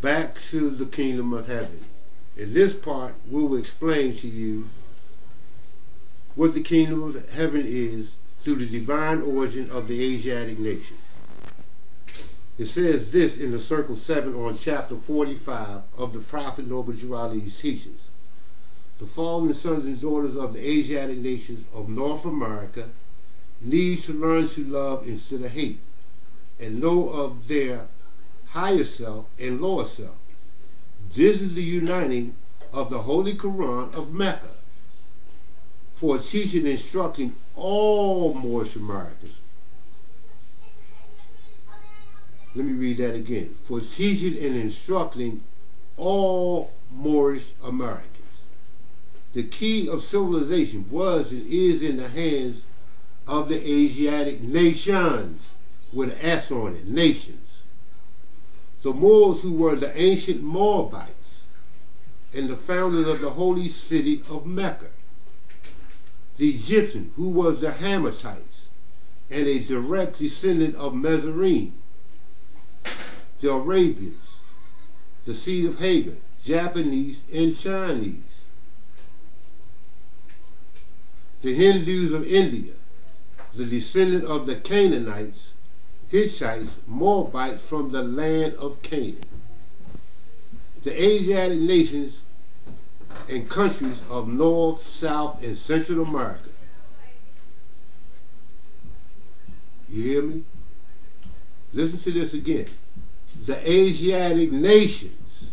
back to the kingdom of heaven. In this part, we will explain to you what the kingdom of heaven is through the divine origin of the Asiatic nation. It says this in the Circle 7 on chapter 45 of the Prophet Noble Drew Ali's teachings. The fallen sons and daughters of the Asiatic nations of North America need to learn to love instead of hate, and know of their higher self and lower self. This is the uniting of the Holy Quran of Mecca for teaching and instructing all Moorish Americans. Let me read that again. For teaching and instructing all Moorish Americans. The key of civilization was and is in the hands of the Asiatic nations, with an S on it, nations. The Moors, who were the ancient Moabites and the founders of the holy city of Mecca. The Egyptian, who was the Hammatites and a direct descendant of Mizraim. The Arabians, the seed of Hagar, Japanese and Chinese. The Hindus of India, the descendant of the Canaanites, Hittites, Moabites from the land of Canaan. The Asiatic nations and countries of North, South, and Central America. You hear me? Listen to this again. The Asiatic nations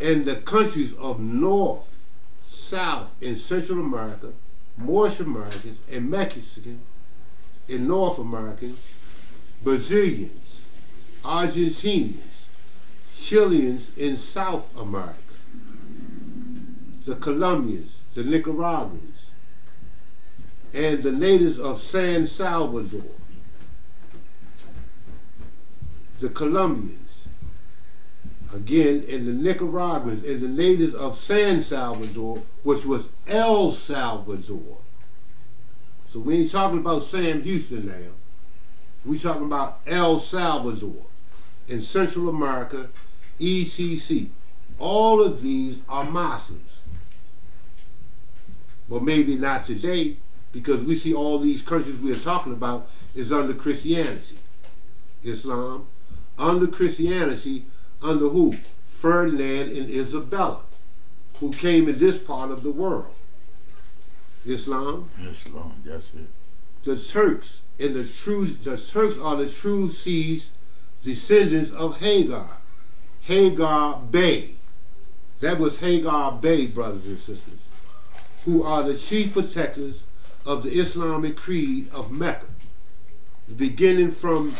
and the countries of North, South, and Central America, Moorish Americans and Mexicans and North Americans, Brazilians, Argentinians, Chileans in South America, the Colombians, the Nicaraguans, and the natives of San Salvador, the Colombians, again, and the Nicaraguans, and the natives of San Salvador, which was El Salvador. So we ain't talking about Sam Houston now. We talking about El Salvador in Central America, etc. All of these are Muslims. But maybe not today, because we see all these countries we are talking about is under Christianity. Islam, under Christianity, under who? Ferdinand and Isabella, who came in this part of the world. Islam. Islam, that's it. The Turks and the Turks are the true seeds, descendants of Hagar. Hagar Bey. That was Hagar Bey, brothers and sisters, who are the chief protectors of the Islamic creed of Mecca, beginning from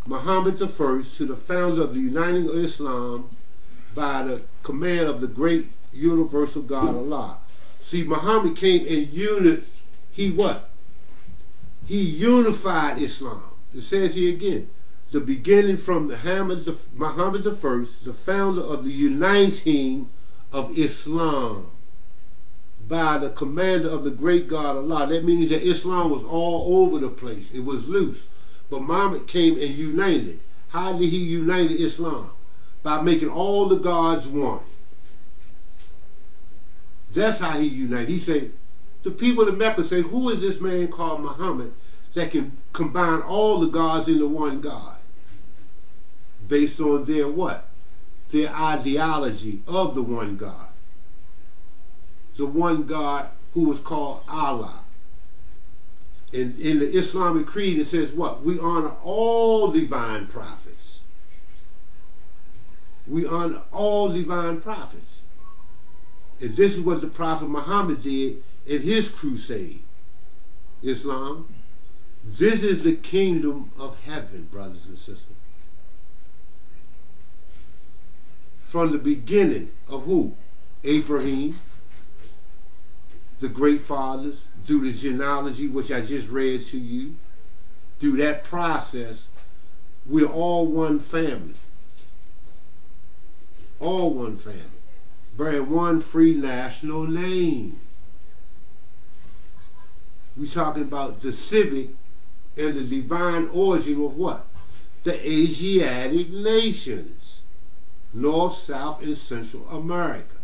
Muhammad I to the founder of the Uniting of Islam by the command of the great universal God Allah. See, Muhammad came and he what? He unified Islam. It says here again, the beginning from Muhammad I, the founder of the Uniting of Islam by the commander of the great God Allah. That means that Islam was all over the place. It was loose. But Muhammad came and united it. How did he unite Islam? By making all the gods one. That's how he united. He said, the people of Mecca say, who is this man called Muhammad that can combine all the gods into one God? Based on their what? Their ideology of the one God. The one God who was called Allah. In the Islamic creed it says what? We honor all divine prophets. We honor all divine prophets. And this is what the Prophet Muhammad did in his crusade. Islam. This is the kingdom of heaven, brothers and sisters. From the beginning of who? Abraham, the great fathers, through the genealogy which I just read to you, through that process, we're all one family. All one family. Bearing one free national name. We're talking about the civic and the divine origin of what? the Asiatic nations, North, South, and Central America.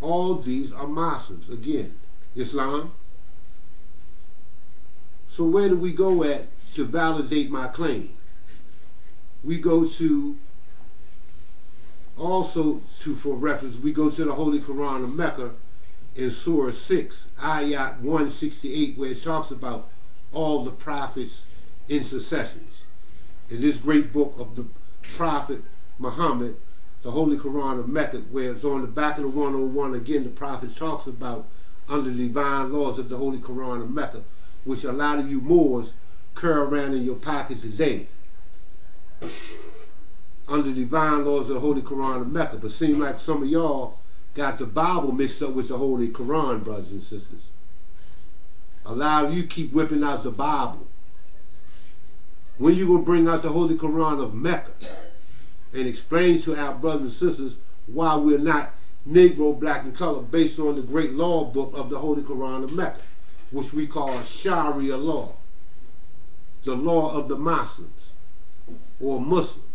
All these are Muslims. Again, Islam. So where do we go at to validate my claim? We go to, for reference, we go to the Holy Quran of Mecca in Surah 6, Ayat 168, where it talks about all the prophets' intercessions. In this great book of the Prophet Muhammad, the Holy Quran of Mecca, where it's on the back of the 101, again, the Prophet talks about under the divine laws of the Holy Quran of Mecca, which a lot of you Moors carry around in your pocket today, under the divine laws of the Holy Quran of Mecca. But seem like some of y'all got the Bible mixed up with the Holy Quran, brothers and sisters. A lot of you keep whipping out the Bible. When you going to bring out the Holy Quran of Mecca and explain to our brothers and sisters why we're not Negro, black, and color based on the great law book of the Holy Quran of Mecca, which we call Sharia law, the law of the Muslims or Muslims.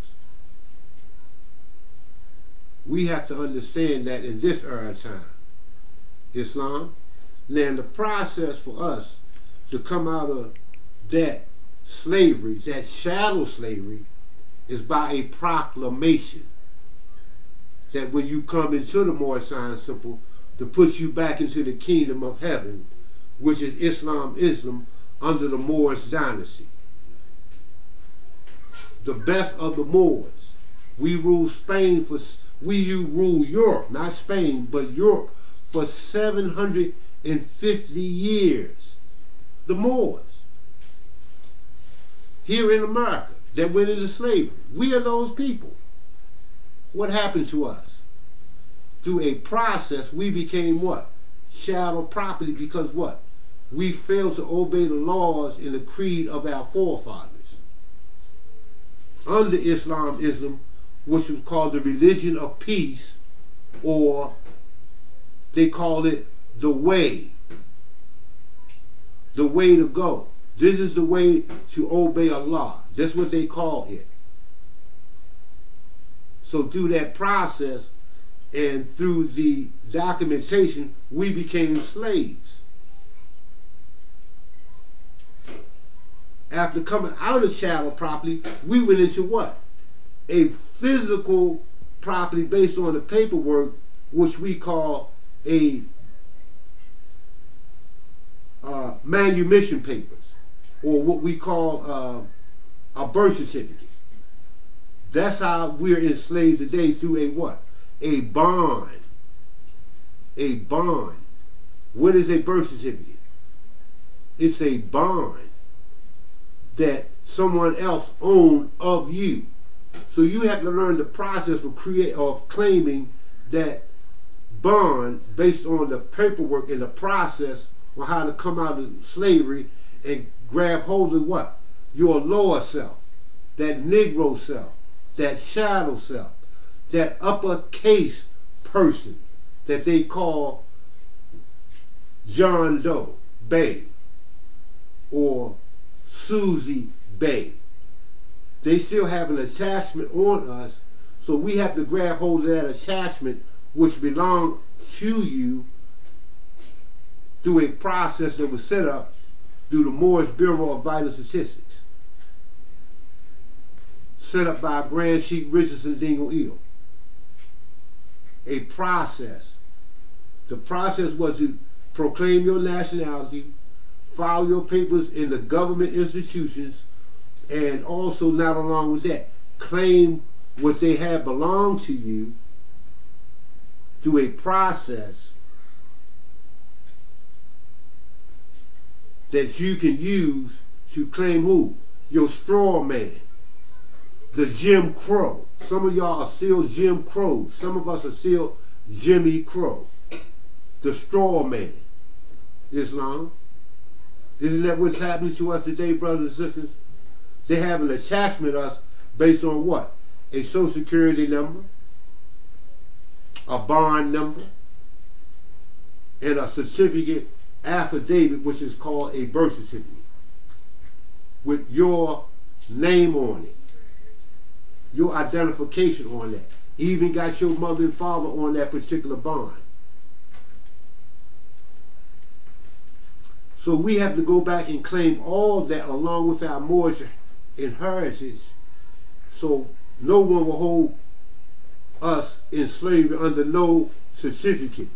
We have to understand that in this era time, Islam, now the process for us to come out of that slavery, that shadow slavery, is by a proclamation that when you come into the Moorish Science Temple to put you back into the kingdom of heaven, which is Islam under the Moorish dynasty. The best of the Moors. We rule Spain for, you rule Europe, not Spain, but Europe for 750 years. The Moors. Here in America, that went into slavery. We are those people. What happened to us? Through a process, we became what? Shadow property, because what? We failed to obey the laws in the creed of our forefathers. Under Islam, which was called the religion of peace, or they call it the way to go. This is the way to obey Allah. That's what they call it. So through that process and through the documentation, we became slaves. After coming out of chattel property, we went into what? A physical property based on the paperwork, which we call a manumission papers, or what we call a birth certificate. That's how we're enslaved today, through a what? A bond. A bond. What is a birth certificate? It's a bond that someone else owns of you. So you have to learn the process of claiming that bond based on the paperwork and the process on how to come out of slavery and grab hold of what? Your lower self, that Negro self, that shadow self, that uppercase person that they call John Doe Bay or Susie Bay. They still have an attachment on us, so we have to grab hold of that attachment which belongs to you through a process that was set up through the Moorish Bureau of Vital Statistics, set up by Grand Sheikh Richardson Dingle-Eel. A process. The process was to proclaim your nationality, file your papers in the government institutions, and also, not along with that, claim what they have belonged to you through a process that you can use to claim who? Your straw man. The Jim Crow. Some of y'all are still Jim Crow. Some of us are still Jimmy Crow. The straw man. Islam. Isn't that what's happening to us today, brothers and sisters? They have an attachment to us based on what? A social security number, a bond number, and a certificate affidavit, which is called a birth certificate, with your name on it. your identification on that. Even got your mother and father on that particular bond. So we have to go back and claim all that along with our mortgage inheritance, so no one will hold us in slavery under no certificate.